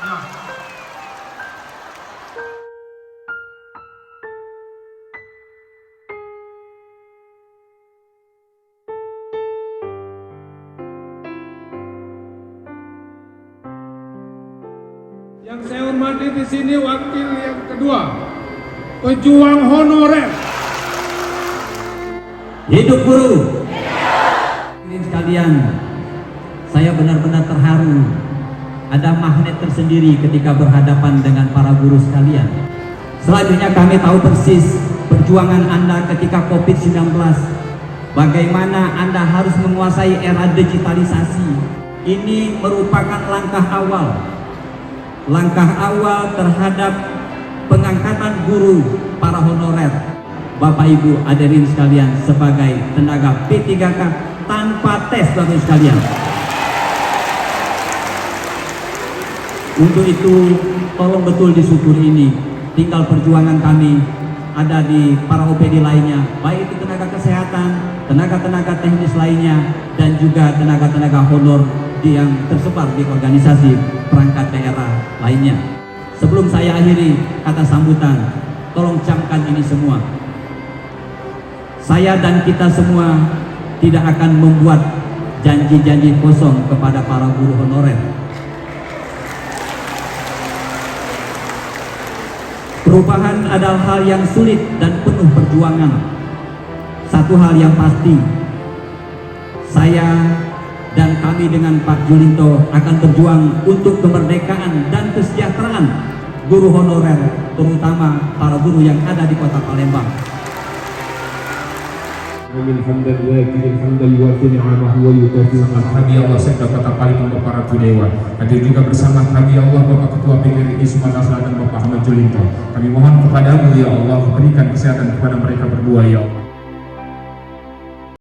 Yang saya hormati di sini wakil yang kedua, pejuang honorer. Hidup guru. Ini sekalian, saya benar-benar terharu. Ada magnet tersendiri ketika berhadapan dengan para guru sekalian. Selanjutnya kami tahu persis perjuangan Anda ketika COVID-19. Bagaimana Anda harus menguasai era digitalisasi. Ini merupakan langkah awal terhadap pengangkatan guru para honorer. Bapak Ibu hadirin sekalian, sebagai tenaga P3K tanpa tes Bapak Ibu sekalian. Untuk itu tolong betul disyukuri ini. Tinggal perjuangan kami ada di para OPD lainnya, baik itu tenaga kesehatan, tenaga-tenaga teknis lainnya, dan juga tenaga-tenaga honor yang tersebar di organisasi perangkat daerah lainnya. Sebelum saya akhiri kata sambutan, tolong camkan ini semua. Saya dan kita semua tidak akan membuat janji-janji kosong kepada para guru honorer. Perubahan adalah hal yang sulit dan penuh perjuangan. Satu hal yang pasti, saya dan kami dengan Pak Julinto akan berjuang untuk kemerdekaan dan kesejahteraan guru honorer, terutama para guru yang ada di Kota Palembang. Amin hamdan wajidan hamdan yuwafi ni'amahu wa yukafi kami Allah serta kata paling para judewa. Hadir juga bersama kami Allah Bapak Ketua PGRI Sumatera Selatan Bapak Ahmad Julinto. Kami mohon kepadamu ya Allah, berikan kesehatan kepada mereka berdua ya Allah.